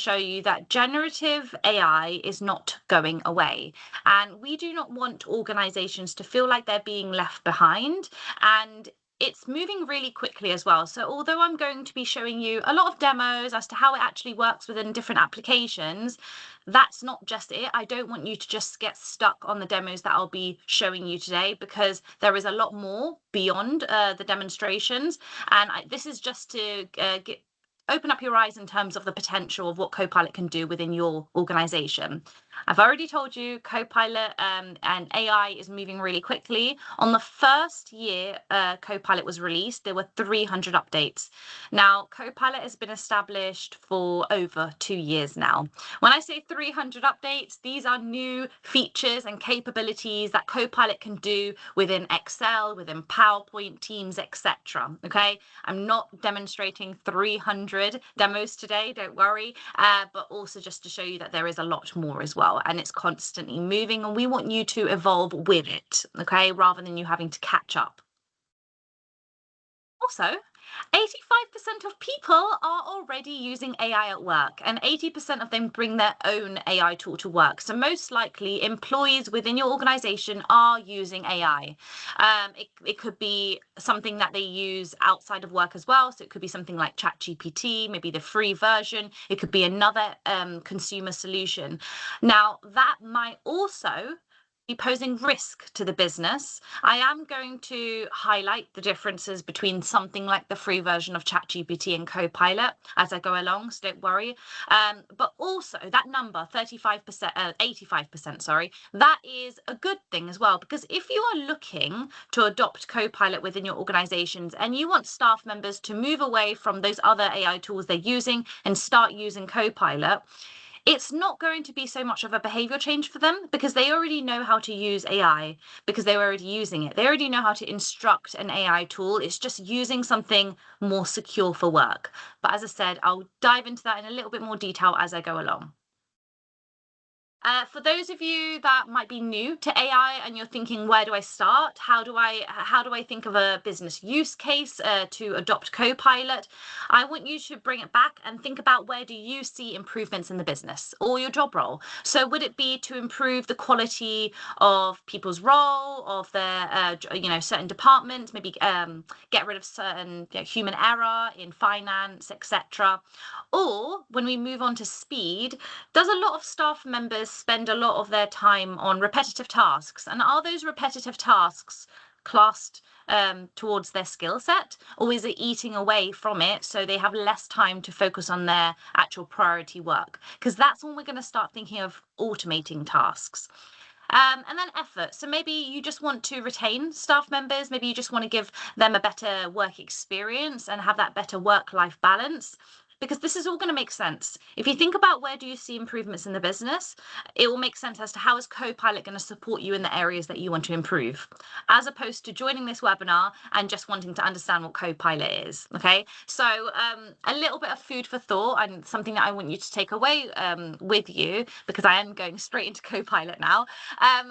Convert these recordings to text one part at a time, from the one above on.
show you that generative AI is not going away. And we do not want organizations to feel like they're being left behind. And it's moving really quickly as well. So although I'm going to be showing you a lot of demos as to how it actually works within different applications, that's not just it. I don't want you to just get stuck on the demos that I'll be showing you today, because there is a lot more beyond the demonstrations. And this is just to open up your eyes in terms of the potential of what Copilot can do within your organization. I've already told you Copilot and AI is moving really quickly. On the first year Copilot was released, there were 300 updates. Now, Copilot has been established for over 2 years now. When I say 300 updates, these are new features and capabilities that Copilot can do within Excel, within PowerPoint, Teams, etc. Okay, I'm not demonstrating 300 demos today, don't worry, but also just to show you that there is a lot more as well, and it's constantly moving, and we want you to evolve with it, okay, rather than you having to catch up. Also, 85% of people are already using AI at work, and 80% of them bring their own AI tool to work. So most likely employees within your organization are using AI. It could be something that they use outside of work as well. So it could be something like ChatGPT, maybe the free version. It could be another consumer solution. Now, that might also be posing risk to the business. I am going to highlight the differences between something like the free version of ChatGPT and Copilot as I go along, so don't worry. But also that number, 35%, 85%, sorry, that is a good thing as well, because if you are looking to adopt Copilot within your organizations and you want staff members to move away from those other AI tools they're using and start using Copilot, it's not going to be so much of a behavior change for them, because they already know how to use AI, because they're already using it. They already know how to instruct an AI tool. It's just using something more secure for work. But as I said, I'll dive into that in a little bit more detail as I go along. For those of you that might be new to AI and you're thinking, where do I start? How do I think of a business use case to adopt Copilot? I want you to bring it back and think about, where do you see improvements in the business or your job role? So would it be to improve the quality of people's role, of their certain departments, maybe get rid of certain human error in finance, etc. Or when we move on to speed, does a lot of staff members spend a lot of their time on repetitive tasks? And are those repetitive tasks classed towards their skill set, or is it eating away from it so they have less time to focus on their actual priority work? Because that's when we're going to start thinking of automating tasks. And then effort. So maybe you just want to retain staff members. Maybe you just want to give them a better work experience and have that better work-life balance, because this is all going to make sense. If you think about, where do you see improvements in the business, it will make sense as to how is Copilot going to support you in the areas that you want to improve, as opposed to joining this webinar and just wanting to understand what Copilot is. Okay, so a little bit of food for thought and something that I want you to take away with you, because I am going straight into Copilot now.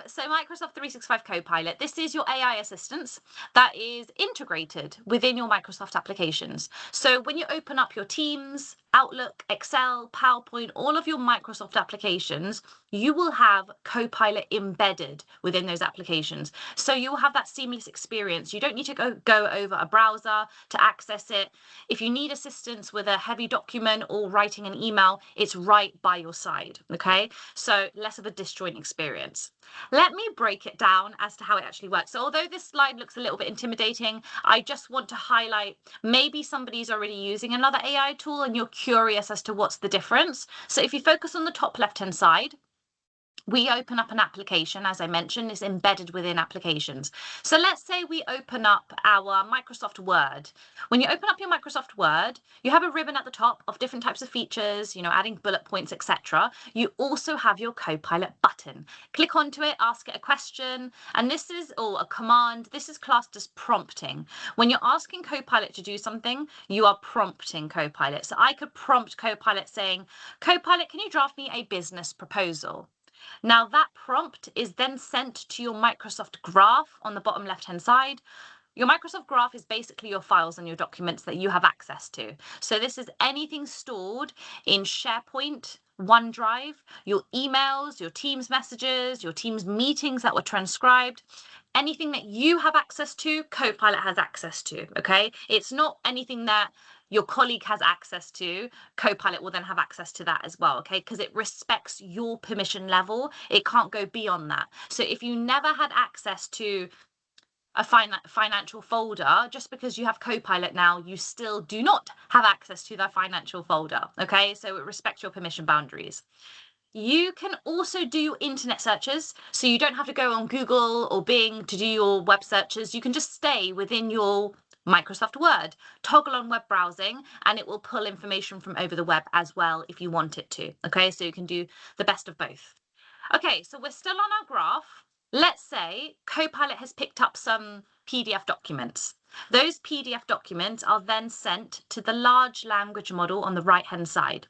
So Microsoft 365 Copilot, this is your AI assistant that is integrated within your Microsoft applications. So when you open up your Teams, Outlook, Excel, PowerPoint, all of your Microsoft applications, you will have Copilot embedded within those applications. So you will have that seamless experience. You don't need to go over a browser to access it. If you need assistance with a heavy document or writing an email, it's right by your side, okay? So less of a disjoint experience. Let me break it down as to how it actually works. So although this slide looks a little bit intimidating, I just want to highlight, maybe somebody's already using another AI tool and you're curious as to what's the difference. So if you focus on the top left-hand side, we open up an application, as I mentioned, is embedded within applications. So let's say we open up our Microsoft Word. When you open up your Microsoft Word, you have a ribbon at the top of different types of features, adding bullet points, etc. You also have your Copilot button. Click onto it, ask it a question, and this is, or a command, this is classed as prompting. When you're asking Copilot to do something, you are prompting Copilot. So I could prompt Copilot saying, Copilot, can you draft me a business proposal? Now that prompt is then sent to your Microsoft graph on the bottom left-hand side. Your Microsoft Graph is basically your files and your documents that you have access to. So this is anything stored in SharePoint, OneDrive, your emails, your Teams messages, your Teams meetings that were transcribed. Anything that you have access to, Copilot has access to, okay? It's not anything that your colleague has access to, Copilot will then have access to that as well, okay? Because it respects your permission level. It can't go beyond that. So if you never had access to a financial folder, just because you have Copilot now, you still do not have access to that financial folder, okay? So it respects your permission boundaries. You can also do your internet searches, so you don't have to go on Google or Bing to do your web searches. You can just stay within your Microsoft Word, toggle on web browsing, and it will pull information from over the web as well if you want it to, okay? So you can do the best of both. Okay, so we're still on our graph. Let's say Copilot has picked up some PDF documents. Those PDF documents are then sent to the large language model on the right-hand side.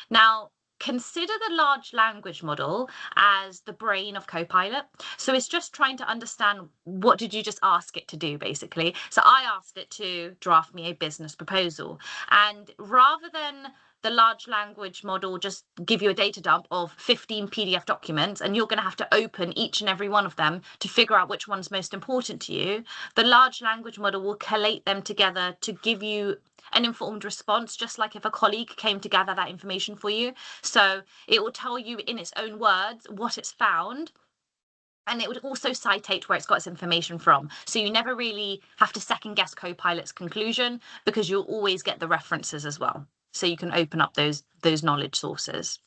Now, consider the large language model as the brain of Copilot. So it's just trying to understand, what did you just ask it to do, basically? So I asked it to draft me a business proposal. And rather than the large language model just give you a data dump of 15 PDF documents, and you're going to have to open each and every one of them to figure out which one's most important to you, the large language model will collate them together to give you an informed response, just like if a colleague came to gather that information for you. So it will tell you in its own words what it's found, and it would also citate where it's got its information from. So you never really have to second guess Copilot's conclusion, because you'll always get the references as well. So you can open up those knowledge sources.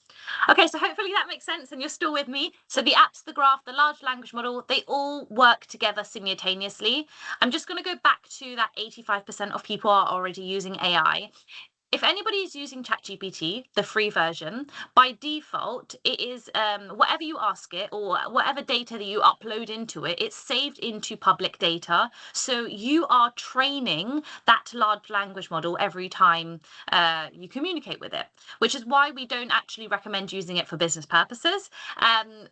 Okay, so hopefully that makes sense and you're still with me. So the apps, the graph, the large language model, they all work together simultaneously. I'm just going to go back to that 85% of people are already using AI. If anybody is using ChatGPT, the free version, by default, it is whatever you ask it or whatever data that you upload into it, it's saved into public data. So you are training that large language model every time you communicate with it, which is why we don't actually recommend using it for business purposes.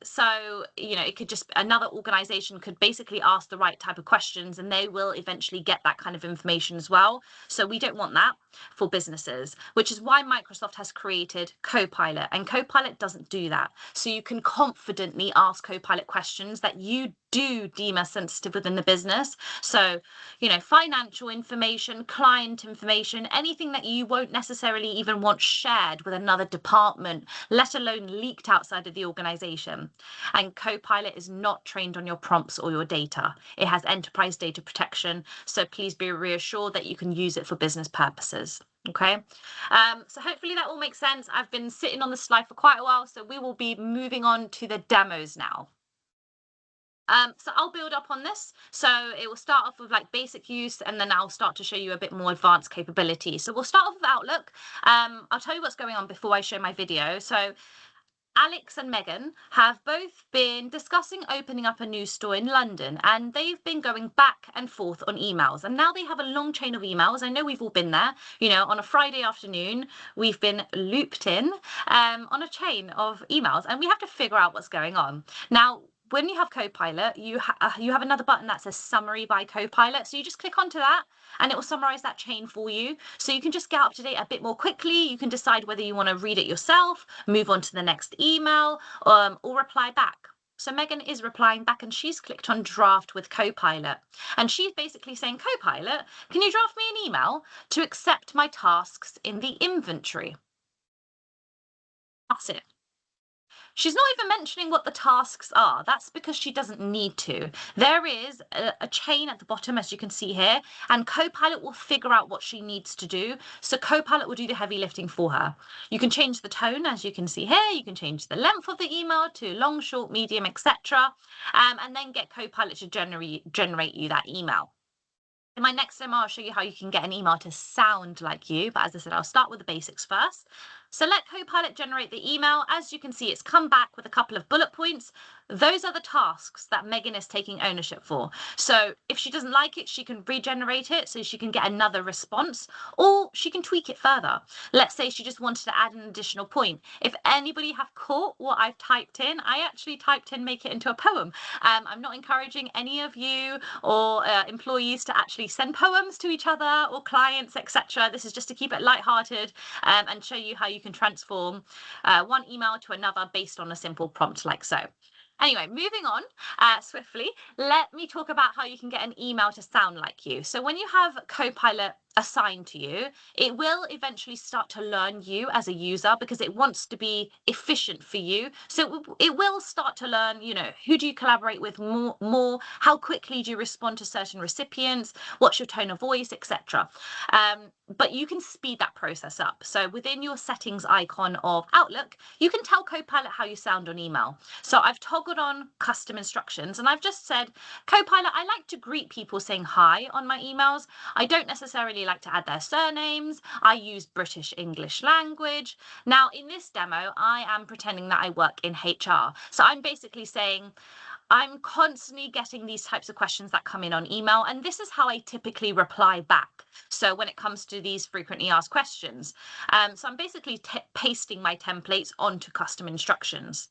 So, you know, it could just, another organization could basically ask the right type of questions and they will eventually get that kind of information as well. So we don't want that for businesses, which is why Microsoft has created Copilot, and Copilot doesn't do that. So you can confidently ask Copilot questions that you do deem as sensitive within the business. So, you know, financial information, client information, anything that you won't necessarily even want shared with another department, let alone leaked outside of the organization. And Copilot is not trained on your prompts or your data. It has enterprise data protection. So please be reassured that you can use it for business purposes. Okay, so hopefully that all makes sense. I've been sitting on the slide for quite a while, so we will be moving on to the demos now. So I'll build up on this. So it will start off with like basic use, and then I'll start to show you a bit more advanced capability. So we'll start off with Outlook. I'll tell you what's going on before I show my video. So Alex and Megan have both been discussing opening up a new store in London, and they've been going back and forth on emails, and now they have a long chain of emails. I know we've all been there, you know, on a Friday afternoon we've been looped in on a chain of emails, and we have to figure out what's going on. Now when you have Copilot, you have another button that says Summary by Copilot. So you just click onto that and it will summarize that chain for you. So you can just get up to date a bit more quickly. You can decide whether you want to read it yourself, move on to the next email, or reply back. So Megan is replying back and she's clicked on Draft with Copilot. And she's basically saying, Copilot, can you draft me an email to accept my tasks in the inventory? That's it. She's not even mentioning what the tasks are. That's because she doesn't need to. There is a chain at the bottom, as you can see here, and Copilot will figure out what she needs to do. So Copilot will do the heavy lifting for her. You can change the tone, as you can see here. You can change the length of the email to long, short, medium, etc. And then get Copilot to generate you that email. In my next demo, I'll show you how you can get an email to sound like you. But as I said, I'll start with the basics first. So let Copilot generate the email. As you can see, it's come back with a couple of bullet points. Those are the tasks that Megan is taking ownership for. So if she doesn't like it, she can regenerate it so she can get another response, or she can tweak it further. Let's say she just wanted to add an additional point. If anybody have caught what I've typed in, I actually typed in make it into a poem. I'm not encouraging any of you or employees to actually send poems to each other or clients, etc. This is just to keep it lighthearted and show you how you can transform one email to another based on a simple prompt like so. Anyway, moving on swiftly, let me talk about how you can get an email to sound like you. So when you have Copilot assigned to you, it will eventually start to learn you as a user because it wants to be efficient for you. So it will start to learn, who do you collaborate with more, how quickly do you respond to certain recipients, what's your tone of voice, etc. But you can speed that process up. So within your settings icon of Outlook, you can tell Copilot how you sound on email. So I've toggled on custom instructions and I've just said, Copilot, I like to greet people saying hi on my emails. I don't necessarily like to add their surnames. I use British English language. Now, in this demo, I am pretending that I work in HR. So I'm basically saying, I'm constantly getting these types of questions that come in on email, and this is how I typically reply back. So when it comes to these frequently asked questions, so I'm basically pasting my templates onto custom instructions.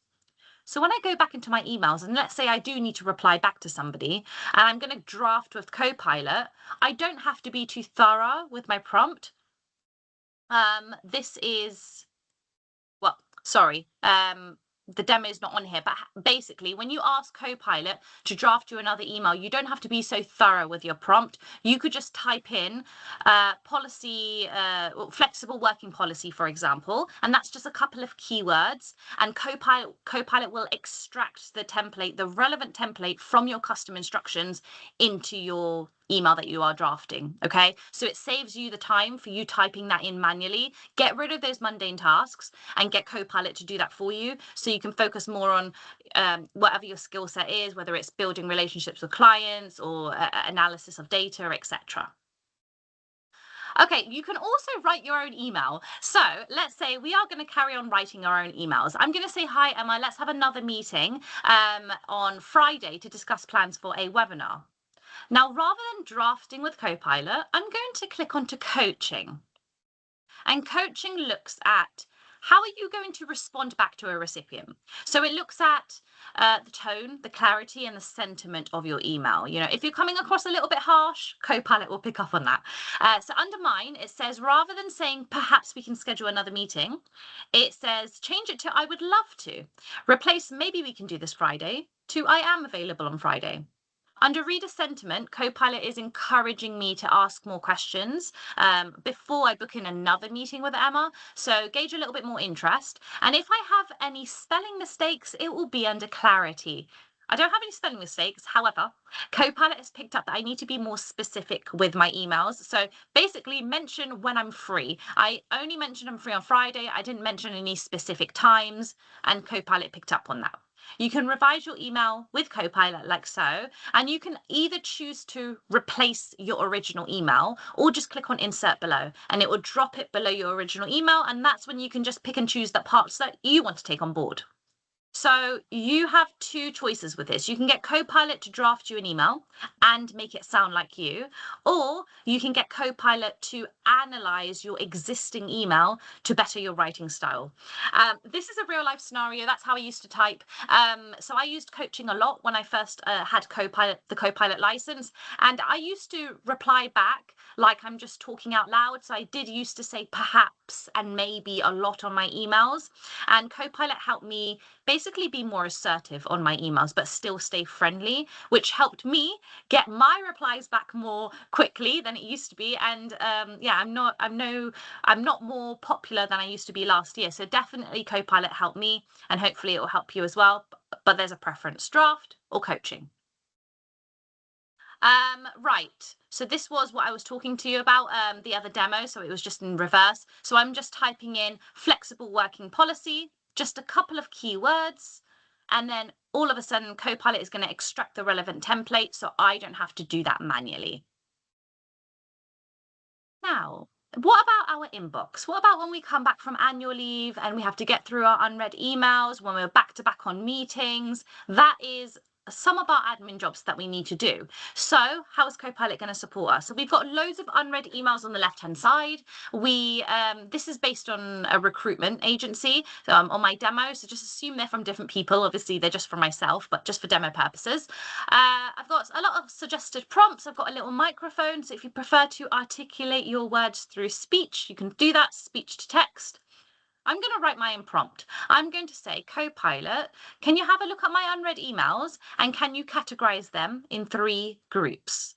So when I go back into my emails, and let's say I do need to reply back to somebody, and I'm going to draft with Copilot, I don't have to be too thorough with my prompt. This is, well, sorry, the demo is not on here, but basically when you ask Copilot to draft you another email, you don't have to be so thorough with your prompt. You could just type in policy, flexible working policy, for example, and that's just a couple of keywords, and Copilot will extract the template, the relevant template from your custom instructions into your email that you are drafting. Okay, so it saves you the time for you typing that in manually. Get rid of those mundane tasks and get Copilot to do that for you, so you can focus more on whatever your skill set is, whether it's building relationships with clients or analysis of data, etc. Okay, you can also write your own email. So let's say we are going to carry on writing our own emails. I'm going to say, hi, Emma, let's have another meeting on Friday to discuss plans for a webinar. Now, rather than drafting with Copilot, I'm going to click onto coaching. And coaching looks at how are you going to respond back to a recipient? So it looks at the tone, the clarity, and the sentiment of your email. If you're coming across a little bit harsh, Copilot will pick up on that. So under mine, it says, rather than saying, perhaps we can schedule another meeting, it says, change it to, I would love to. Replace, maybe we can do this Friday, to, I am available on Friday. Under reader sentiment, Copilot is encouraging me to ask more questions before I book in another meeting with Emma. So gauge a little bit more interest. And if I have any spelling mistakes, it will be under clarity. I don't have any spelling mistakes. However, Copilot has picked up that I need to be more specific with my emails. So basically mention when I'm free. I only mentioned I'm free on Friday. I didn't mention any specific times, and Copilot picked up on that. You can revise your email with Copilot like so, and you can either choose to replace your original email or just click on insert below and it will drop it below your original email, and that's when you can just pick and choose the parts that you want to take on board. So you have two choices with this. You can get Copilot to draft you an email and make it sound like you, or you can get Copilot to analyze your existing email to better your writing style. This is a real life scenario. That's how I used to type. So I used coaching a lot when I first had the Copilot license, and I used to reply back like I'm just talking out loud. So I did used to say perhaps and maybe a lot on my emails, and Copilot helped me basically be more assertive on my emails, but still stay friendly, which helped me get my replies back more quickly than it used to be. And yeah, I'm not more popular than I used to be last year. So definitely Copilot helped me, and hopefully it will help you as well. But there's a preference: draft or coaching. Right. So this was what I was talking to you about the other demo. So it was just in reverse. So I'm just typing in flexible working policy, just a couple of keywords, and then all of a sudden Copilot is going to extract the relevant template, so I don't have to do that manually. Now, What about our inbox? What about when we come back from annual leave and we have to get through our unread emails, when we're back to back on meetings? That is some of our admin jobs that we need to do. So how is Copilot going to support us? So we've got loads of unread emails on the left-hand side. This is based on a recruitment agency on my demo. So just assume they're from different people. Obviously, they're just from myself, but just for demo purposes. I've got a lot of suggested prompts. I've got a little microphone. So if you prefer to articulate your words through speech, you can do that, speech to text. I'm going to write my own prompt. I'm going to say, Copilot, can you have a look at my unread emails and can you categorize them in 3 groups?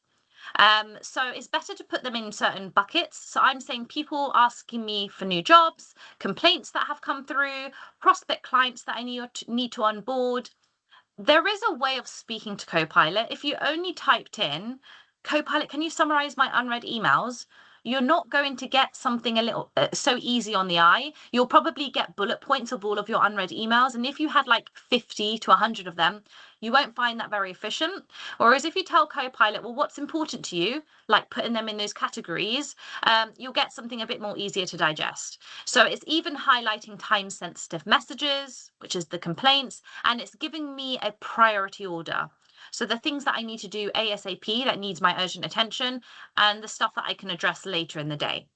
So it's better to put them in certain buckets. So I'm saying people asking me for new jobs, complaints that have come through, prospect clients that I need to onboard. There is a way of speaking to Copilot. If you only typed in, Copilot, can you summarize my unread emails? You're not going to get something a little so easy on the eye. You'll probably get bullet points of all of your unread emails. And if you had like 50 to 100 of them, you won't find that very efficient. Whereas if you tell Copilot, well, what's important to you, like putting them in those categories, you'll get something a bit more easier to digest. So it's even highlighting time-sensitive messages, which is the complaints, and it's giving me a priority order. So the things that I need to do ASAP that needs my urgent attention, and the stuff that I can address later in the day.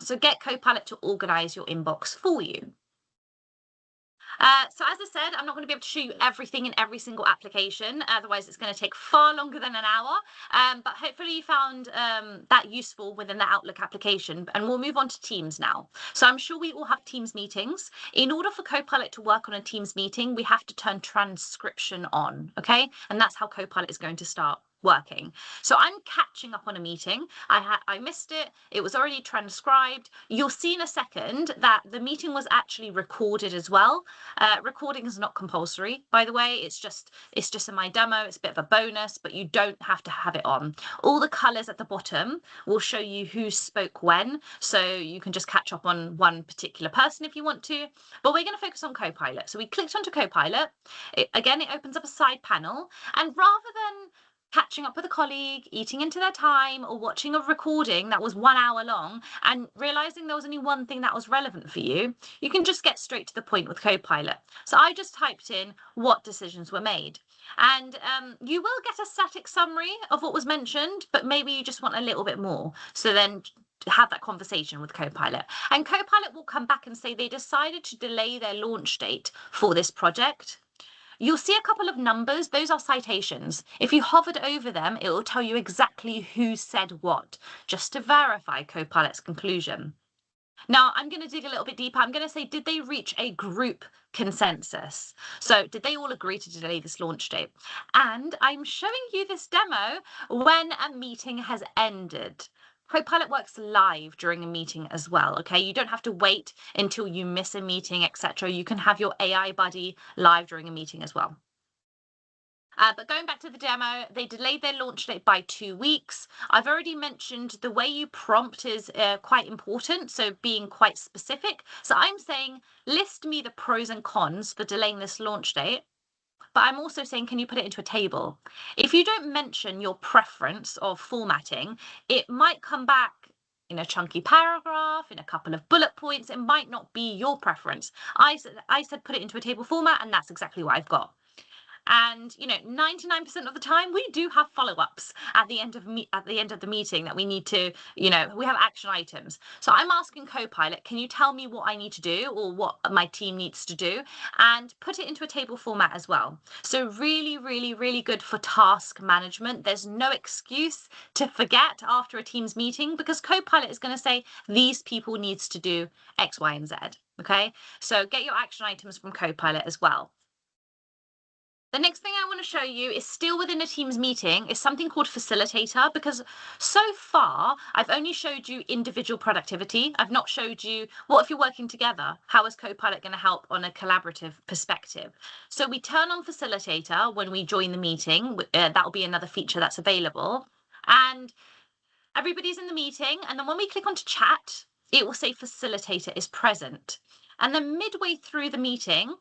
So get Copilot to organize your inbox for you. So as I said, I'm not going to be able to show you everything in every single application. Otherwise, it's going to take far longer than an hour. But hopefully you found that useful within the Outlook application. And we'll move on to Teams now. So I'm sure we all have Teams meetings. In order for Copilot to work on a Teams meeting, we have to turn transcription on, okay? And that's how Copilot is going to start working. So I'm catching up on a meeting. I missed it. It was already transcribed. You'll see in a second that the meeting was actually recorded as well. Recording is not compulsory, by the way. It's just in my demo. It's a bit of a bonus, but you don't have to have it on. All the colors at the bottom will show you who spoke when, so you can just catch up on one particular person if you want to. But we're going to focus on Copilot. So we clicked onto Copilot. Again, it opens up a side panel, and rather than catching up with a colleague, eating into their time, or watching a recording that was 1 hour long and realizing there was only one thing that was relevant for you, you can just get straight to the point with Copilot. So I just typed in what decisions were made. And you will get a static summary of what was mentioned, but maybe you just want a little bit more. So then have that conversation with Copilot. And Copilot will come back and say they decided to delay their launch date for this project. You'll see a couple of numbers. Those are citations. If you hovered over them, it will tell you exactly who said what, just to verify Copilot's conclusion. Now, I'm going to dig a little bit deeper. I'm going to say, did they reach a group consensus? So did they all agree to delay this launch date? And I'm showing you this demo when a meeting has ended. Copilot works live during a meeting as well, okay? You don't have to wait until you miss a meeting, etc. You can have your AI buddy live during a meeting as well. But going back to the demo, they delayed their launch date by 2 weeks. I've already mentioned the way you prompt is quite important, so being quite specific. So I'm saying, list me the pros and cons for delaying this launch date. But I'm also saying, can you put it into a table? If you don't mention your preference of formatting, it might come back in a chunky paragraph, in a couple of bullet points. It might not be your preference. I said put it into a table format, and that's exactly what I've got. And 99% of the time we do have follow-ups at the end of the meeting that we need to, we have action items. So I'm asking Copilot, can you tell me what I need to do or what my team needs to do, and put it into a table format as well. So really, really, really good for task management. There's no excuse to forget after a Teams meeting, because Copilot is going to say these people needs to do X, Y, and Z. Okay, so get your action items from Copilot as well. The next thing I want to show you is still within a Teams meeting, is something called Facilitator, because so far I've only showed you individual productivity. I've not showed you what if you're working together, how is Copilot going to help on a collaborative perspective. So we turn on Facilitator when we join the meeting. That will be another feature that's available. And everybody's in the meeting. And then when we click onto chat, it will say Facilitator is present. And then midway through the meeting,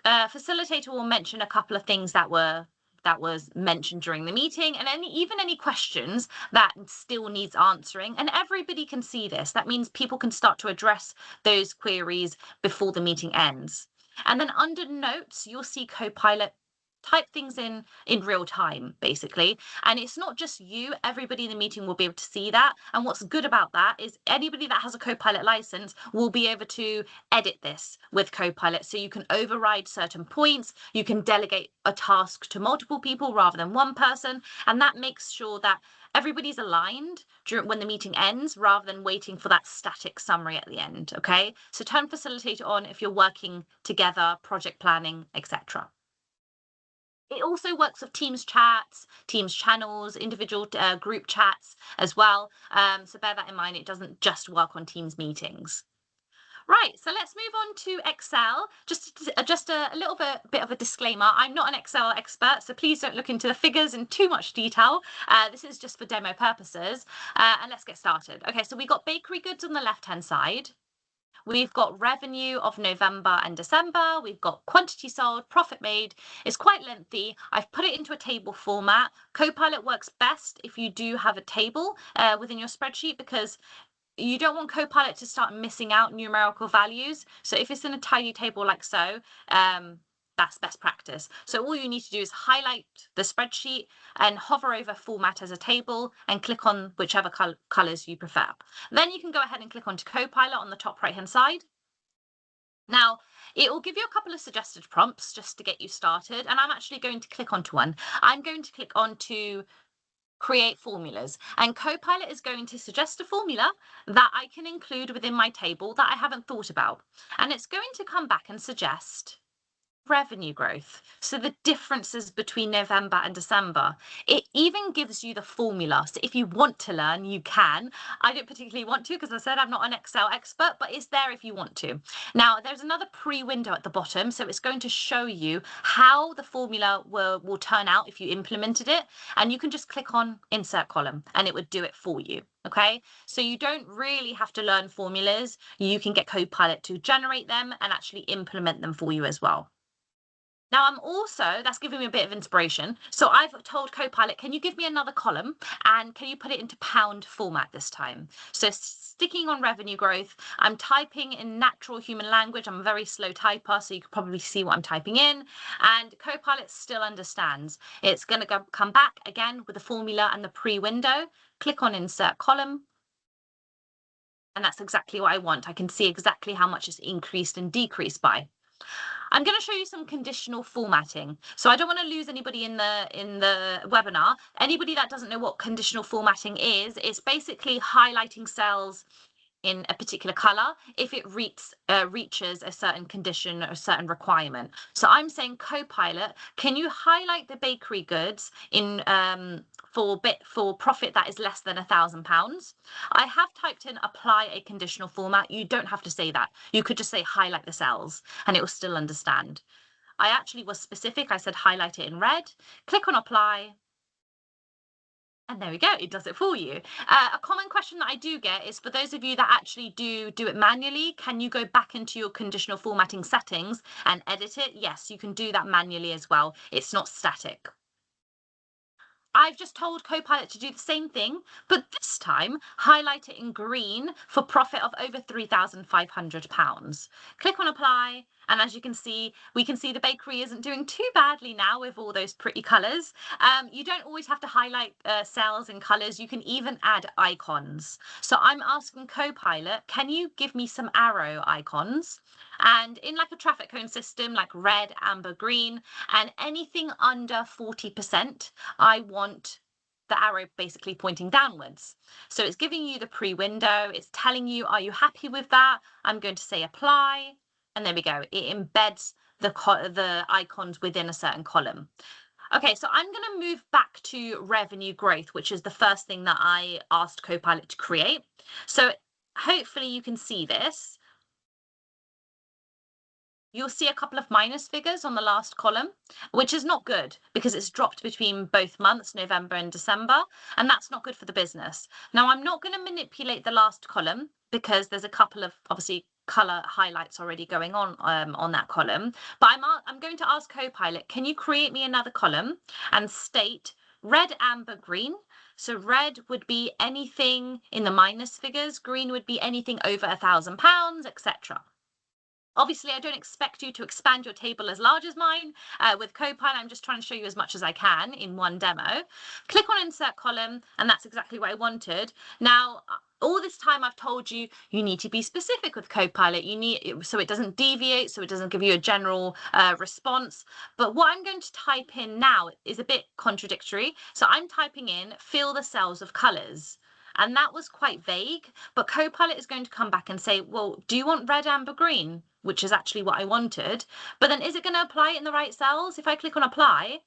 Facilitator will mention a couple of things that were that was mentioned during the meeting, and even any questions that still needs answering. And everybody can see this. That means people can start to address those queries before the meeting ends. And then under notes, you'll see Copilot type things in real time, basically. And it's not just you, everybody in the meeting will be able to see that. And what's good about that is anybody that has a Copilot license will be able to edit this with Copilot. So you can override certain points, you can delegate a task to multiple people rather than one person. And that makes sure that everybody's aligned when the meeting ends rather than waiting for that static summary at the end. Okay, so turn facilitator on if you're working together, project planning, etc. It also works with Teams chats, Teams channels, individual group chats as well. So bear that in mind. It doesn't just work on Teams meetings. Right, so let's move on to Excel. Just a little bit of a disclaimer. I'm not an Excel expert, so please don't look into the figures in too much detail. This is just for demo purposes. And let's get started. Okay, so we got bakery goods on the left-hand side. We've got revenue of November and December. We've got quantity sold, profit made. It's quite lengthy. I've put it into a table format. Copilot works best if you do have a table within your spreadsheet, because you don't want Copilot to start missing out numerical values. So if it's in a tidy table like so, that's best practice. So all you need to do is highlight the spreadsheet and hover over format as a table and click on whichever colors you prefer. Then you can go ahead and click onto Copilot on the top right hand side. Now, it will give you a couple of suggested prompts just to get you started. And I'm actually going to click onto one. I'm going to click onto create formulas, and Copilot is going to suggest a formula that I can include within my table that I haven't thought about. And it's going to come back and suggest revenue growth. So the differences between November and December. It even gives you the formula. So if you want to learn, you can. I don't particularly want to, because I said I'm not an Excel expert, but it's there if you want to. Now, there's another pre-window at the bottom. So it's going to show you how the formula will turn out if you implemented it. And you can just click on insert column and it would do it for you. Okay, so you don't really have to learn formulas. You can get Copilot to generate them and actually implement them for you as well. Now that's giving me a bit of inspiration. So I've told Copilot, can you give me another column and can you put it into pound format this time? So sticking on revenue growth, I'm typing in natural human language. I'm a very slow typer, so you can probably see what I'm typing in. And Copilot still understands. It's going to come back again with the formula and the pre-window. Click on insert column. And that's exactly what I want. I can see exactly how much it's increased and decreased by. I'm going to show you some conditional formatting. So I don't want to lose anybody in the webinar. Anybody that doesn't know what conditional formatting is, it's basically highlighting cells in a particular color if it reaches a certain condition or a certain requirement. So I'm saying, Copilot, can you highlight the bakery goods in for profit that is less than £1,000? I have typed in apply a conditional format. You don't have to say that. You could just say highlight the cells and it will still understand. I actually was specific. I said highlight it in red. Click on apply. And there we go, it does it for you. A common question that I do get is, for those of you that actually do it manually, can you go back into your conditional formatting settings and edit it? Yes, you can do that manually as well. It's not static. I've just told Copilot to do the same thing, but this time highlight it in green for profit of over £3,500. Click on apply. And as you can see, we can see the bakery isn't doing too badly now with all those pretty colours. You don't always have to highlight cells and colours. You can even add icons. So I'm asking Copilot, can you give me some arrow icons? And in like a traffic cone system, like red, amber, green, and anything under 40%, I want the arrow basically pointing downwards. So it's giving you the pre-window. It's telling you, are you happy with that? I'm going to say apply. And there we go. It embeds the icons within a certain column. Okay, so I'm going to move back to revenue growth, which is the first thing that I asked Copilot to create. So hopefully you can see this. You'll see a couple of minus figures on the last column, which is not good because it's dropped between both months, November and December, and that's not good for the business. Now, I'm not going to manipulate the last column because there's a couple of obviously color highlights already going on that column. But I'm going to ask Copilot, can you create me another column and state red, amber, green? So red would be anything in the minus figures, green would be anything over £1,000, etc. Obviously, I don't expect you to expand your table as large as mine. With Copilot, I'm just trying to show you as much as I can in one demo. Click on Insert Column, and that's exactly what I wanted. Now, all this time I've told you, you need to be specific with Copilot. You need, so it doesn't deviate, so it doesn't give you a general response. But what I'm going to type in now is a bit contradictory. So I'm typing in, fill the cells of colors. And that was quite vague, but Copilot is going to come back and say, well, do you want red, amber, green? Which is actually what I wanted. But then is it going to apply it in the right cells? If I click on apply,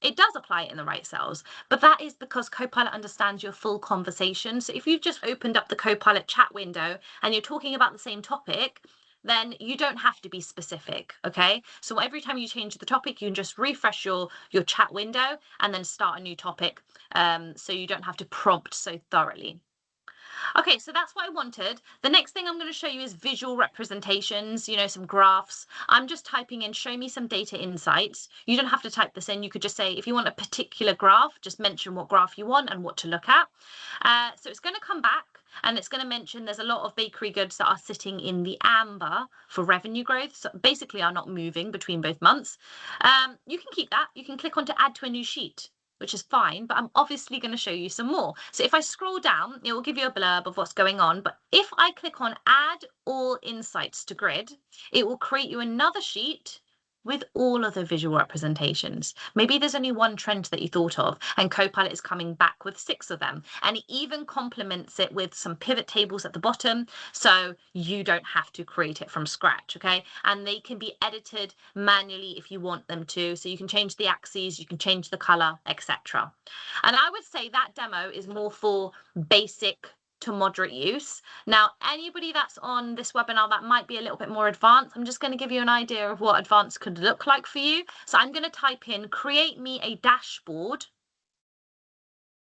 it does apply it in the right cells, but that is because Copilot understands your full conversation. So if you've just opened up the Copilot chat window and you're talking about the same topic, then you don't have to be specific, okay? So every time you change the topic, you can just refresh your chat window and then start a new topic, so you don't have to prompt so thoroughly. Okay, so that's what I wanted. The next thing I'm going to show you is visual representations, some graphs. I'm just typing in, show me some data insights. You don't have to type this in. You could just say, if you want a particular graph, just mention what graph you want and what to look at. So it's going to come back and it's going to mention there's a lot of bakery goods that are sitting in the amber for revenue growth. So basically are not moving between both months. You can keep that. You can click on to add to a new sheet, which is fine, but I'm obviously going to show you some more. So if I scroll down, it will give you a blurb of what's going on. But if I click on add all insights to grid, it will create you another sheet with all of the visual representations. Maybe there's only one trend that you thought of, and Copilot is coming back with 6 of them. And it even complements it with some pivot tables at the bottom, so you don't have to create it from scratch, okay? And they can be edited manually if you want them to. So you can change the axes, you can change the color, etc. And I would say that demo is more for basic to moderate use. Now, anybody that's on this webinar that might be a little bit more advanced, I'm just going to give you an idea of what advanced could look like for you. So I'm going to type in, create me a dashboard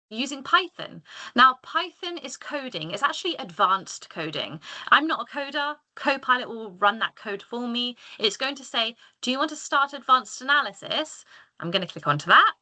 using Python. Now, Python is coding. It's actually advanced coding. I'm not a coder. Copilot will run that code for me. It's going to say, do you want to start advanced analysis? I'm going to click onto that.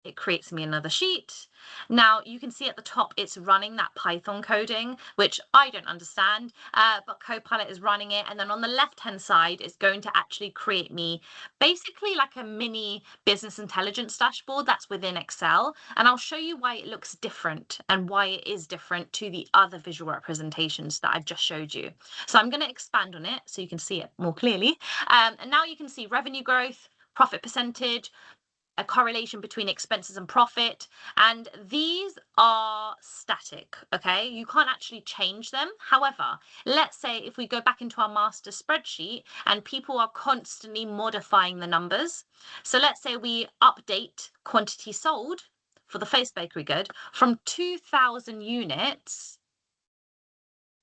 It creates me another sheet. Now you can see at the top, it's running that Python coding, which I don't understand, but Copilot is running it. And then on the left-hand side, it's going to actually create me basically like a mini business intelligence dashboard that's within Excel. And I'll show you why it looks different and why it is different to the other visual representations that I've just showed you. So I'm going to expand on it so you can see it more clearly. And now you can see revenue growth, profit percentage, a correlation between expenses and profit, and these are static, okay? You can't actually change them. However, let's say if we go back into our master spreadsheet and people are constantly modifying the numbers. So let's say we update quantity sold for the face bakery good from 2,000 units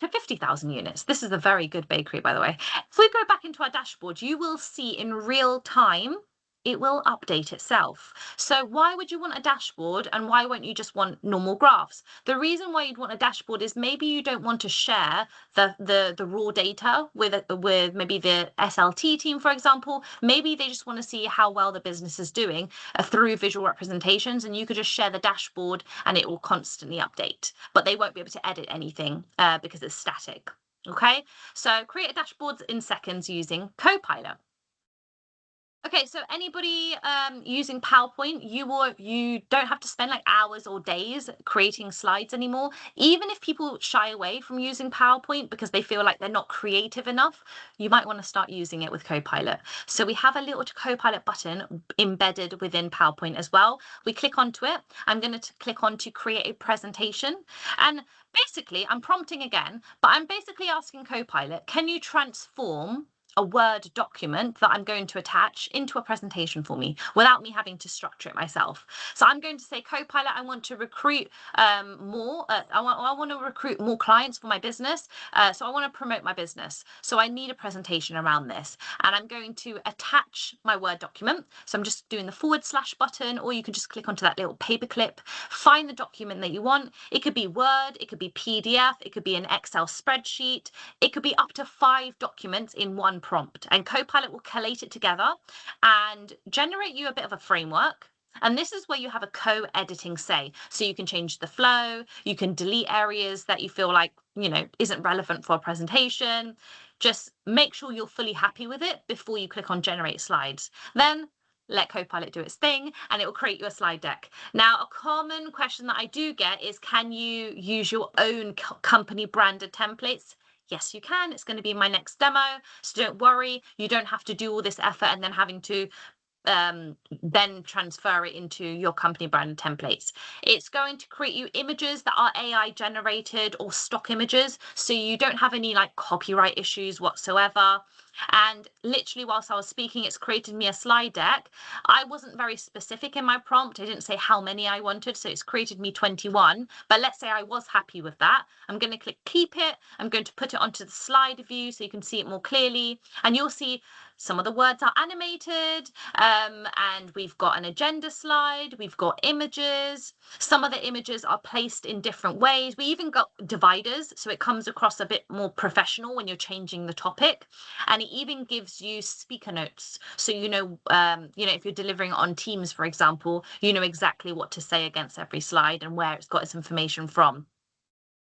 to 50,000 units. This is a very good bakery, by the way. If we go back into our dashboard, you will see in real time it will update itself. So why would you want a dashboard and why won't you just want normal graphs? The reason why you'd want a dashboard is maybe you don't want to share the raw data with maybe the SLT team, for example. Maybe they just want to see how well the business is doing through visual representations, and you could just share the dashboard and it will constantly update, but they won't be able to edit anything because it's static. Okay, so create a dashboard in seconds using Copilot. Okay, so anybody using PowerPoint, you don't have to spend like hours or days creating slides anymore. Even if people shy away from using PowerPoint because they feel like they're not creative enough, you might want to start using it with Copilot. So we have a little Copilot button embedded within PowerPoint as well. We click onto it. I'm going to click on to create a presentation. And basically, I'm prompting again, but I'm basically asking Copilot, can you transform a Word document that I'm going to attach into a presentation for me without me having to structure it myself. So I'm going to say, Copilot, I want to recruit more. I want to recruit more clients for my business. So I want to promote my business. So I need a presentation around this. And I'm going to attach my Word document. So I'm just doing the / button, or you can just click onto that little paperclip, find the document that you want. It could be Word, it could be PDF, it could be an Excel spreadsheet. It could be up to 5 documents in one prompt, and Copilot will collate it together and generate you a bit of a framework. And this is where you have a co-editing say. So you can change the flow, you can delete areas that you feel like, isn't relevant for a presentation. Just make sure you're fully happy with it before you click on generate slides. Then let Copilot do its thing, and it will create you a slide deck. Now, a common question that I do get is, can you use your own company branded templates? Yes, you can. It's going to be my next demo. So don't worry. You don't have to do all this effort and then having to then transfer it into your company brand templates. It's going to create you images that are AI generated or stock images, so you don't have any like copyright issues whatsoever. And literally, whilst I was speaking, it's created me a slide deck. I wasn't very specific in my prompt. I didn't say how many I wanted, so it's created me 21. But let's say I was happy with that. I'm going to click keep it. I'm going to put it onto the slide view so you can see it more clearly. And you'll see some of the words are animated, and we've got an agenda slide, we've got images. Some of the images are placed in different ways. We even got dividers, so it comes across a bit more professional when you're changing the topic. And it even gives you speaker notes, so if you're delivering on Teams, for example, you know exactly what to say against every slide and where it's got its information from.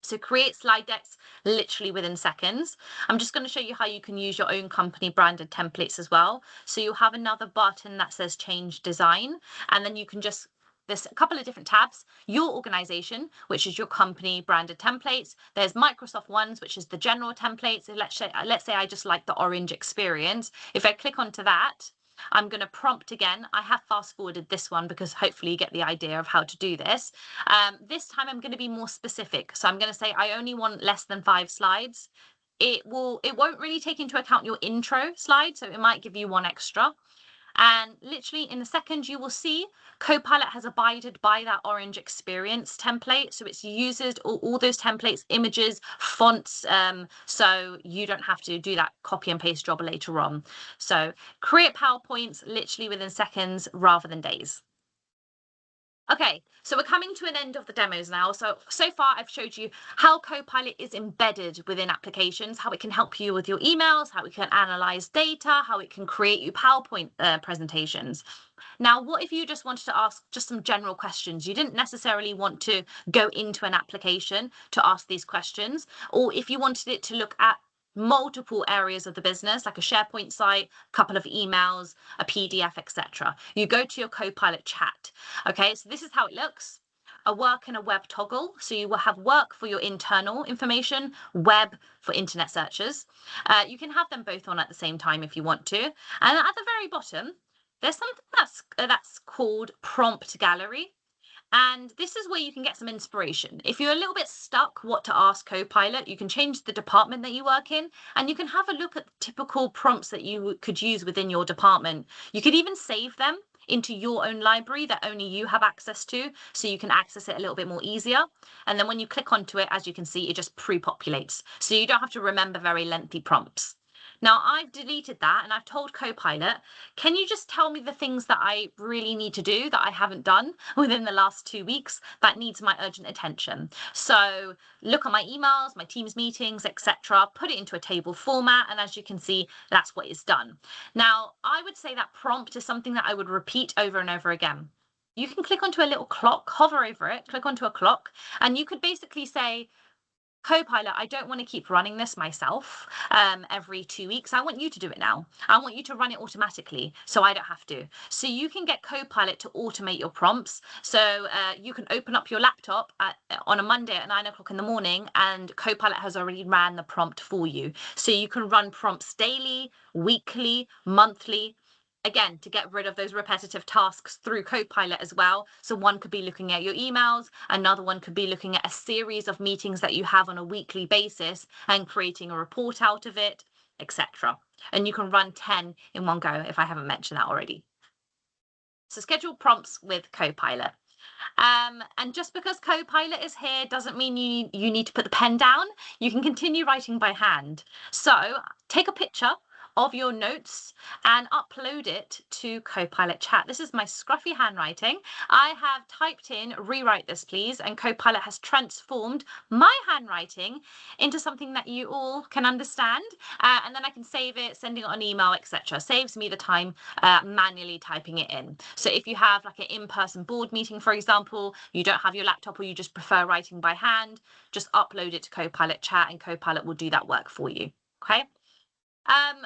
So create slide decks literally within seconds. I'm just going to show you how you can use your own company branded templates as well. So you'll have another button that says change design, and then you can just, there's a couple of different tabs. Your organization, which is your company branded templates. There's Microsoft ones, which is the general templates. So let's say I just like the orange experience. If I click onto that, I'm going to prompt again. I have fast forwarded this one because hopefully you get the idea of how to do this. This time I'm going to be more specific. So I'm going to say I only want less than 5 slides. It won't really take into account your intro slide, so it might give you one extra. And literally in a second, you will see Copilot has abided by that orange experience template. So it's uses all those templates, images, fonts. So you don't have to do that copy and paste job later on. So create PowerPoints literally within seconds rather than days. Okay, so we're coming to an end of the demos now. So far I've showed you how Copilot is embedded within applications, how it can help you with your emails, how it can analyze data, how it can create you PowerPoint presentations. Now, what if you just wanted to ask just some general questions? You didn't necessarily want to go into an application to ask these questions, or if you wanted it to look at multiple areas of the business, like a SharePoint site, a couple of emails, a PDF, etc. You go to your Copilot chat. Okay, so this is how it looks. A work and a web toggle. So you will have work for your internal information, web for internet searches. You can have them both on at the same time if you want to. And at the very bottom, there's something that's called prompt gallery. And this is where you can get some inspiration. If you're a little bit stuck what to ask Copilot, you can change the department that you work in, and you can have a look at typical prompts that you could use within your department. You could even save them into your own library that only you have access to, so you can access it a little bit more easier. And then when you click onto it, as you can see, it just pre-populates. So you don't have to remember very lengthy prompts. Now I've deleted that and I've told Copilot, can you just tell me the things that I really need to do that I haven't done within the last 2 weeks that needs my urgent attention? So look at my emails, my Teams meetings, etc. Put it into a table format, and as you can see, that's what is done. Now, I would say that prompt is something that I would repeat over and over again. You can click onto a little clock, hover over it, click onto a clock, and you could basically say, Copilot, I don't want to keep running this myself every 2 weeks. I want you to do it now. I want you to run it automatically so I don't have to. So you can get Copilot to automate your prompts. So you can open up your laptop on a Monday at 9 o'clock in the morning, and Copilot has already ran the prompt for you. So you can run prompts daily, weekly, monthly. Again, to get rid of those repetitive tasks through Copilot as well. So one could be looking at your emails, another one could be looking at a series of meetings that you have on a weekly basis and creating a report out of it, etc. and you can run 10 in one go if I haven't mentioned that already. So schedule prompts with Copilot. And just because Copilot is here doesn't mean you need to put the pen down. You can continue writing by hand. So take a picture of your notes and upload it to Copilot chat. This is my scruffy handwriting. I have typed in, rewrite this please, and Copilot has transformed my handwriting into something that you all can understand. And then I can save it, sending it on email, etc. Saves me the time manually typing it in. So if you have like an in-person board meeting, for example, you don't have your laptop or you just prefer writing by hand, just upload it to Copilot chat and Copilot will do that work for you. Okay.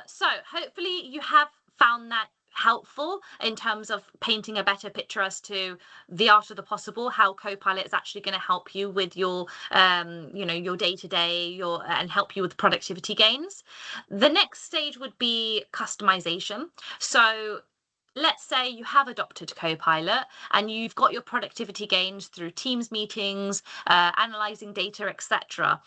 So hopefully you have found that helpful in terms of painting a better picture as to the art of the possible, how Copilot is actually going to help you with your your day-to-day, and help you with productivity gains. The next stage would be customization. So let's say you have adopted Copilot and you've got your productivity gains through Teams meetings, analyzing data, etc.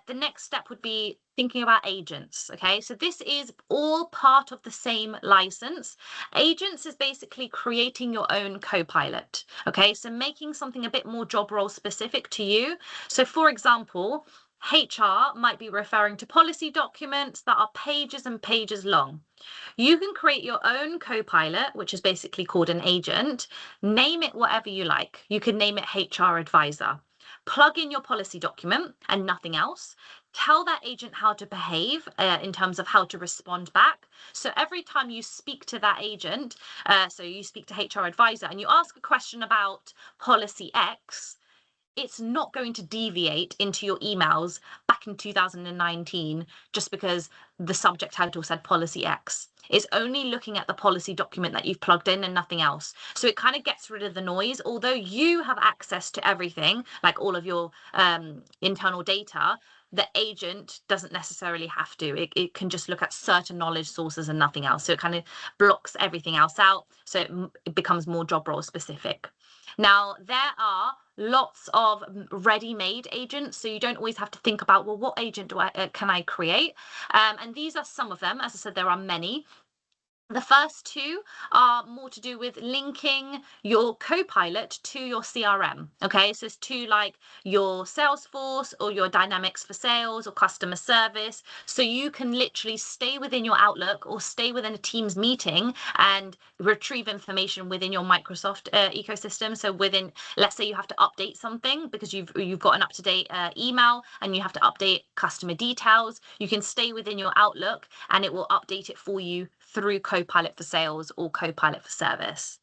The next step would be thinking about agents. Okay, so this is all part of the same license. Agents is basically creating your own Copilot. Okay, so making something a bit more job role specific to you. So for example, HR might be referring to policy documents that are pages and pages long. You can create your own Copilot, which is basically called an agent. Name it whatever you like. You can name it HR Advisor. Plug in your policy document and nothing else. Tell that agent how to behave in terms of how to respond back. So every time you speak to that agent, so you speak to HR Advisor and you ask a question about policy X, it's not going to deviate into your emails back in 2019 just because the subject title said policy X. It's only looking at the policy document that you've plugged in and nothing else. So it kind of gets rid of the noise. Although you have access to everything, like all of your internal data, the agent doesn't necessarily have to. It can just look at certain knowledge sources and nothing else. So it kind of blocks everything else out. So it becomes more job role specific. Now, there are lots of ready-made agents, so you don't always have to think about, well, what agent can I create? And these are some of them. As I said, there are many. The first two are more to do with linking your Copilot to your CRM. Okay, so it's to like your Salesforce or your Dynamics for Sales or customer service. So you can literally stay within your Outlook or stay within a Teams meeting and retrieve information within your Microsoft ecosystem. So within, let's say you have to update something because you've got an up-to-date email and you have to update customer details. You can stay within your Outlook and it will update it for you through Copilot for Sales or Copilot for Service.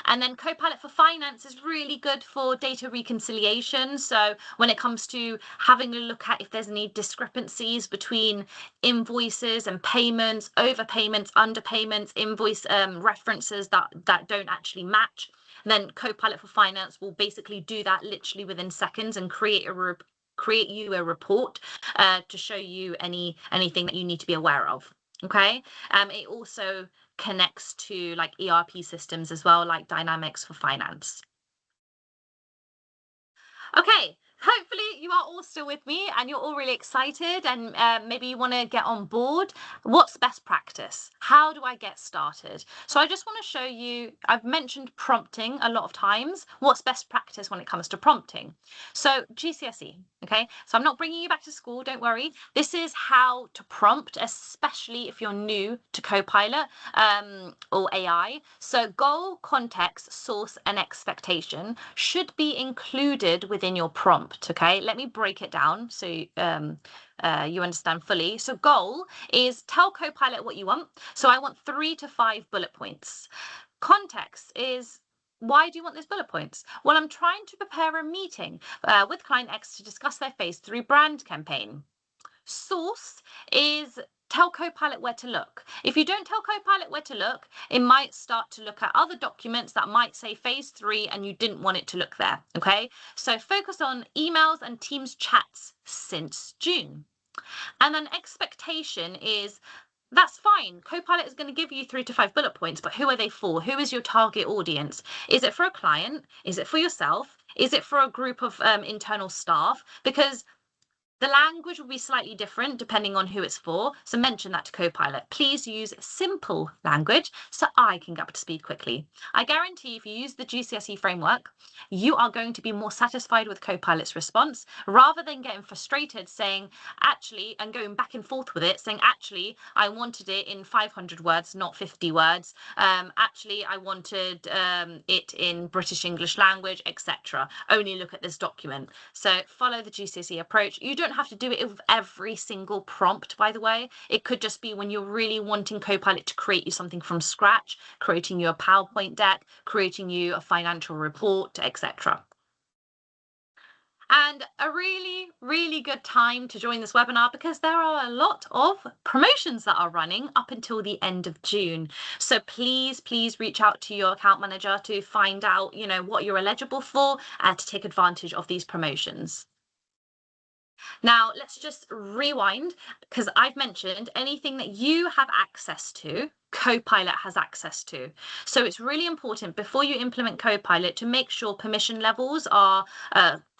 And then Copilot for Finance is really good for data reconciliation. So when it comes to having a look at if there's any discrepancies between invoices and payments, overpayments, underpayments, invoice references that don't actually match, then Copilot for Finance will basically do that literally within seconds and create you a report to show you anything that you need to be aware of. Okay, it also connects to like ERP systems as well, like Dynamics for Finance. Okay, hopefully you are all still with me and you're all really excited and maybe you want to get on board. What's best practice? How do I get started? So I just want to show you, I've mentioned prompting a lot of times. What's best practice when it comes to prompting? So GCSE, okay? So I'm not bringing you back to school, don't worry. This is how to prompt, especially if you're new to Copilot or AI. So goal, context, source, and expectation should be included within your prompt, okay? Let me break it down so you understand fully. So goal is tell Copilot what you want. So I want 3 to 5 bullet points. Context is, why do you want those bullet points? Well, I'm trying to prepare a meeting with client X to discuss their phase 3 brand campaign. Source is tell Copilot where to look. If you don't tell Copilot where to look, it might start to look at other documents that might say phase 3 and you didn't want it to look there, okay? So focus on emails and Teams chats since June. And then expectation is, that's fine. Copilot is going to give you 3 to 5 bullet points, but who are they for? Who is your target audience? Is it for a client? Is it for yourself? Is it for a group of internal staff? Because The language will be slightly different depending on who it's for. So mention that to Copilot. Please use simple language so I can get up to speed quickly. I guarantee if you use the GCSE framework, you are going to be more satisfied with Copilot's response rather than getting frustrated saying, actually, and going back and forth with it, saying, actually, I wanted it in 500 words, not 50 words. Actually, I wanted it in British English language, etc. Only look at this document. So follow the GCSE approach. You don't have to do it with every single prompt, by the way. It could just be when you're really wanting Copilot to create you something from scratch, creating you a PowerPoint deck, creating you a financial report, etc. And a really, really good time to join this webinar because there are a lot of promotions that are running up until the end of June. So please, please reach out to your account manager to find out, what you're eligible for and to take advantage of these promotions. Now, let's just rewind because I've mentioned anything that you have access to, Copilot has access to. So it's really important before you implement Copilot to make sure permission levels are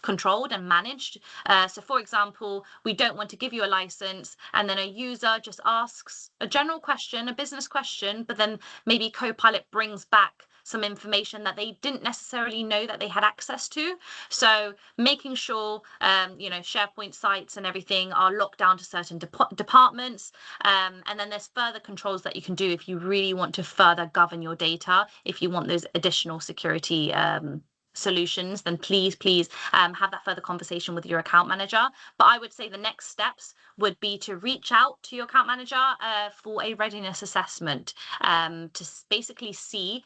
controlled and managed. So for example, we don't want to give you a license and then a user just asks a general question, a business question, but then maybe Copilot brings back some information that they didn't necessarily know that they had access to. So making sure, SharePoint sites and everything are locked down to certain departments. And then there's further controls that you can do if you really want to further govern your data, if you want those additional security solutions, then please have that further conversation with your account manager. But I would say the next steps would be to reach out to your account manager for a readiness assessment to basically see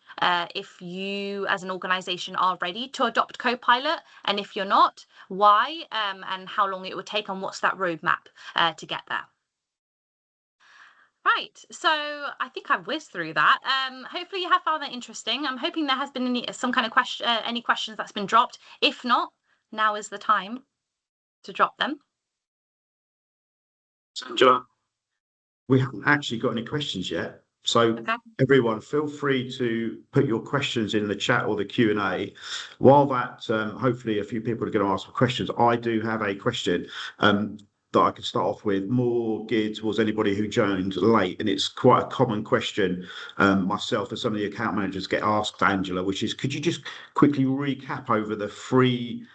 if you as an organization are ready to adopt Copilot, and if you're not, why, and how long it would take, and what's that roadmap to get there. Right, so I think I've whizzed through that. Hopefully you have found that interesting. I'm hoping there has been some kind of question, any questions that's been dropped. If not, now is the time to drop them. Angela, we haven't actually got any questions yet. So everyone, feel free to put your questions in the chat or the Q&A. While that, hopefully a few people are going to ask questions, I do have a question that I could start off with, more geared towards anybody who joined late. And it's quite a common question myself and some of the account managers get asked, Angela, which is, could you just quickly recap over the free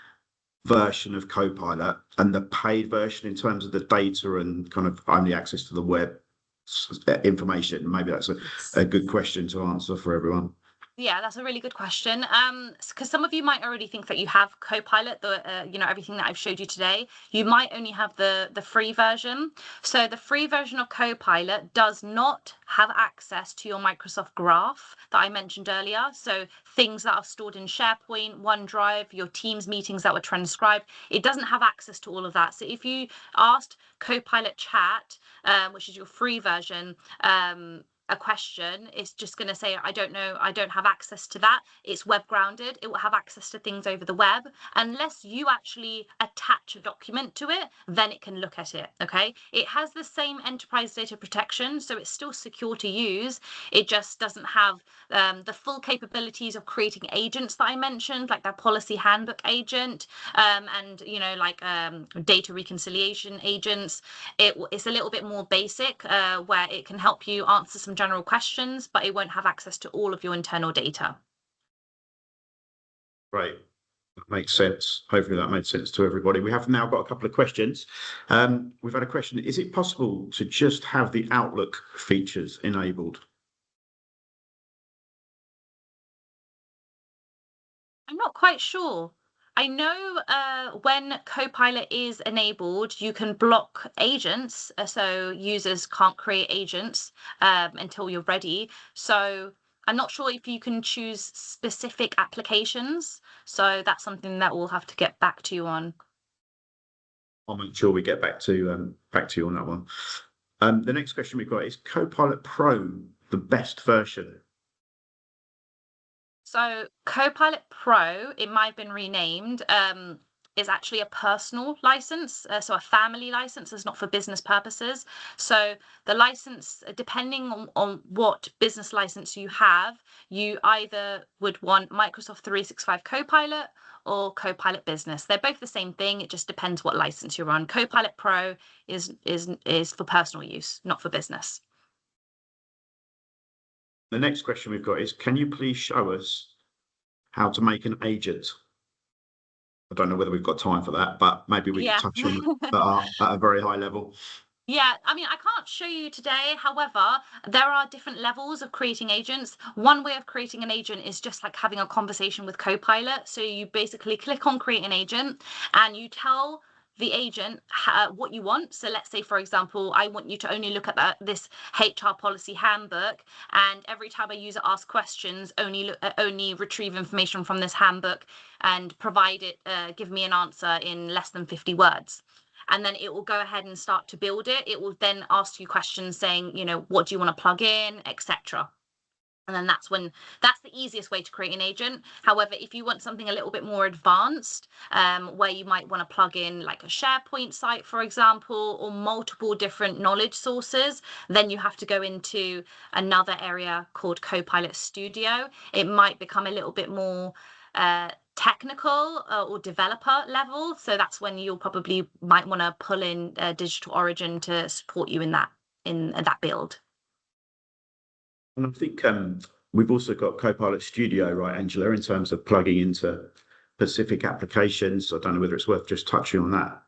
version of Copilot and the paid version in terms of the data and kind of only access to the web information? Maybe that's a good question to answer for everyone. Yeah, that's a really good question. Because some of you might already think that you have Copilot, everything that I've showed you today. You might only have the free version. So the free version of Copilot does not have access to your Microsoft Graph that I mentioned earlier. So things that are stored in SharePoint, OneDrive, your Teams meetings that were transcribed, it doesn't have access to all of that. So if you asked Copilot Chat, which is your free version, a question, it's just going to say, I don't know, I don't have access to that. It's web grounded. It will have access to things over the web. Unless you actually attach a document to it, then it can look at it. Okay. It has the same enterprise data protection, so it's still secure to use. It just doesn't have the full capabilities of creating agents that I mentioned, like that policy handbook agent, and data reconciliation agents. It's a little bit more basic, where it can help you answer some general questions, but it won't have access to all of your internal data. Right. That makes sense. Hopefully that made sense to everybody. We have now got a couple of questions. We've had a question. Is it possible to just have the Outlook features enabled? I'm not quite sure. I know when Copilot is enabled, you can block agents, so users can't create agents until you're ready. So I'm not sure if you can choose specific applications. So that's something that we'll have to get back to you on. I'll make sure we get back to you on that one. The next question we've got is Copilot Pro the best version? So Copilot Pro, it might have been renamed. is actually a personal license, so a family license is not for business purposes. So the license, depending on what business license you have, you either would want Microsoft 365 Copilot or Copilot Business. They're both the same thing. It just depends what license you're on. Copilot Pro is for personal use, not for business. The next question we've got is, can you please show us how to make an agent? I don't know whether we've got time for that, but maybe we can touch on it at a very high level. Yeah, I mean, I can't show you today. However, there are different levels of creating agents. One way of creating an agent is just like having a conversation with Copilot. So you basically click on create an agent and you tell the agent what you want. So let's say, for example, I want you to only look at this HR policy handbook, and every time a user asks questions, only retrieve information from this handbook and provide it, give me an answer in less than 50 words. And then it will go ahead and start to build it. It will then ask you questions saying, what do you want to plug in, etc. And then that's the easiest way to create an agent. However, if you want something a little bit more advanced, where you might want to plug in like a SharePoint site, for example, or multiple different knowledge sources, then you have to go into another area called Copilot Studio. It might become a little bit more technical or developer level. So that's when you'll probably might want to pull in Digital Origin to support you in that build. And I think we've also got Copilot Studio, right, Angela, in terms of plugging into specific applications. I don't know whether it's worth just touching on that.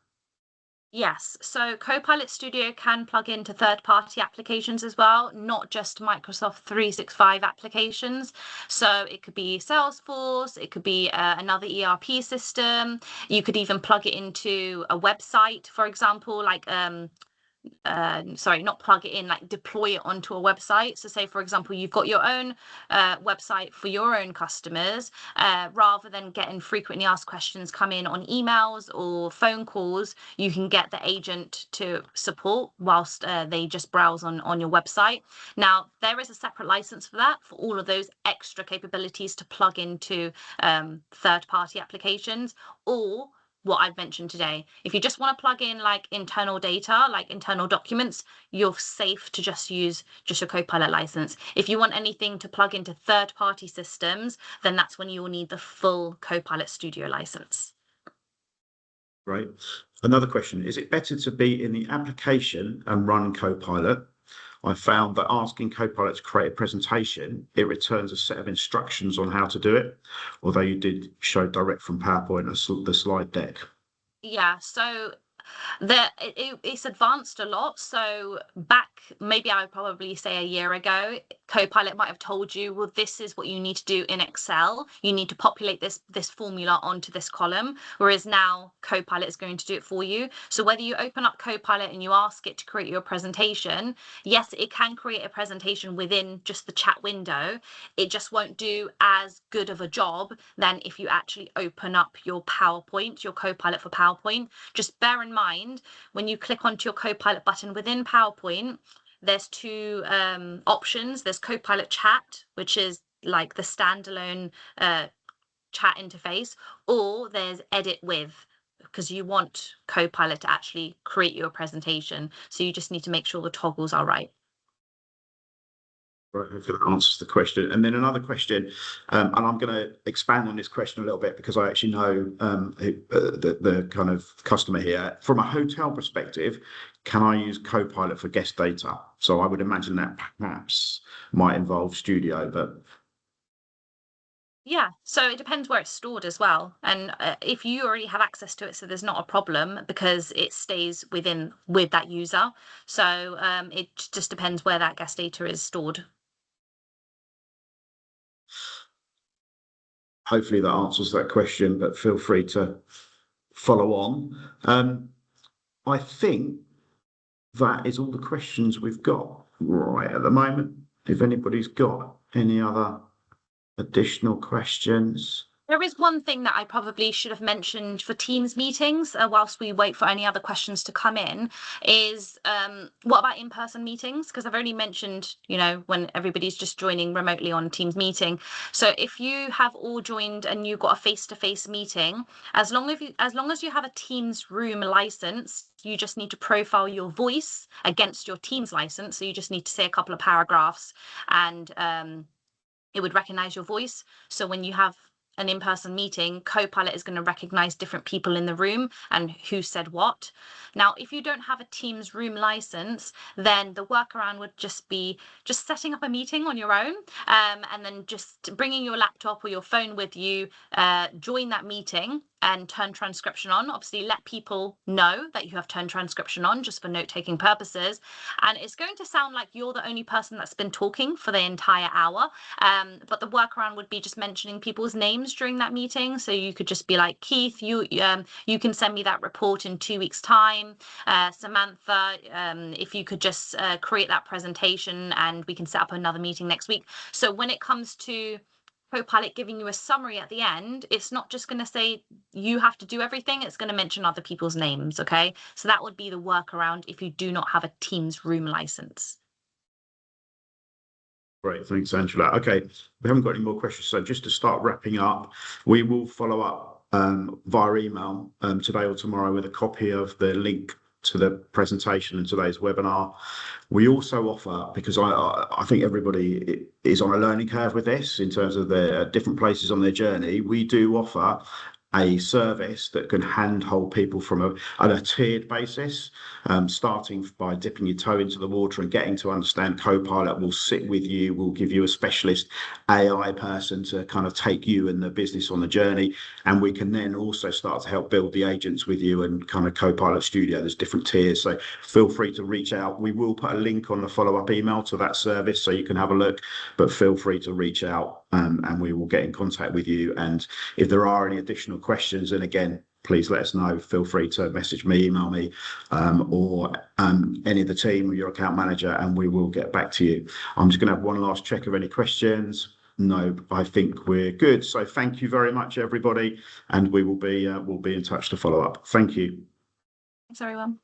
Yes, so Copilot Studio can plug into third-party applications as well, not just Microsoft 365 applications. So it could be Salesforce, it could be another ERP system. You could even plug it into a website, for example, like not plug it in, like deploy it onto a website. So say, for example, you've got your own website for your own customers, rather than getting frequently asked questions come in on emails or phone calls, you can get the agent to support whilst they just browse on your website. Now, there is a separate license for that, for all of those extra capabilities to plug into third-party applications, or what I've mentioned today. If you just want to plug in like internal data, like internal documents, you're safe to just use just your Copilot license. If you want anything to plug into third-party systems, then that's when you will need the full Copilot Studio license. Right. Another question, is it better to be in the application and run Copilot? I found that asking Copilot to create a presentation, it returns a set of instructions on how to do it, although you did show direct from PowerPoint the slide deck. Yeah, so it's advanced a lot. So back, maybe I would probably say a year ago, Copilot might have told you, well, this is what you need to do in Excel. You need to populate this formula onto this column, whereas now Copilot is going to do it for you. So whether you open up Copilot and you ask it to create your presentation, yes, it can create a presentation within just the chat window. It just won't do as good of a job than if you actually open up your PowerPoint, your Copilot for PowerPoint. Just bear in mind, when you click onto your Copilot button within PowerPoint, there's two options. There's Copilot Chat, which is like the standalone chat interface, or there's Edit With, because you want Copilot to actually create your presentation. So you just need to make sure the toggles are right. Right, hopefully that answers the question. And then another question, and I'm going to expand on this question a little bit because I actually know the kind of customer here. From a hotel perspective, can I use Copilot for guest data? So I would imagine that perhaps might involve Studio, but... Yeah, so it depends where it's stored as well. And if you already have access to it, so there's not a problem because it stays with that user. So it just depends where that guest data is stored. Hopefully that answers that question, but feel free to follow on. I think that is all the questions we've got right at the moment. If anybody's got any other additional questions. There is one thing that I probably should have mentioned for Teams meetings, whilst we wait for any other questions to come in, is what about in-person meetings? Because I've only mentioned, when everybody's just joining remotely on Teams meeting. So if you have all joined and you've got a face-to-face meeting, as long as you have a Teams room license, you just need to profile your voice against your Teams license. So you just need to say a couple of paragraphs, and it would recognize your voice. So when you have an in-person meeting, Copilot is going to recognize different people in the room and who said what. Now, if you don't have a Teams room license, then the workaround would just be just setting up a meeting on your own, and then just bringing your laptop or your phone with you, join that meeting and turn transcription on. Obviously, let people know that you have turned transcription on just for note-taking purposes. And it's going to sound like you're the only person that's been talking for the entire hour. But the workaround would be just mentioning people's names during that meeting. So you could just be like, Keith, you can send me that report in 2 weeks' time. Samantha, if you could just create that presentation, and we can set up another meeting next week. So when it comes to Copilot giving you a summary at the end, it's not just going to say you have to do everything, it's going to mention other people's names. Okay, so that would be the workaround if you do not have a Teams room license. Great, thanks, Angela. Okay, we haven't got any more questions, so just to start wrapping up, we will follow up via email today or tomorrow with a copy of the link to the presentation and today's webinar. We also offer, because I think everybody is on a learning curve with this in terms of their different places on their journey, we do offer a service that can handhold people from a tiered basis, starting by dipping your toe into the water and getting to understand Copilot. Will sit with you, will give you a specialist AI person to kind of take you and the business on the journey. And we can then also start to help build the agents with you and kind of Copilot Studio. There's different tiers, so feel free to reach out. We will put a link on the follow-up email to that service so you can have a look, but feel free to reach out, and we will get in contact with you. And if there are any additional questions, and again, please let us know. Feel free to message me, email me, or any of the team or your account manager, and we will get back to you. I'm just going to have one last check of any questions. No, I think we're good. So thank you very much, everybody, and we will be we'll be in touch to follow up. Thank you. Thanks, everyone.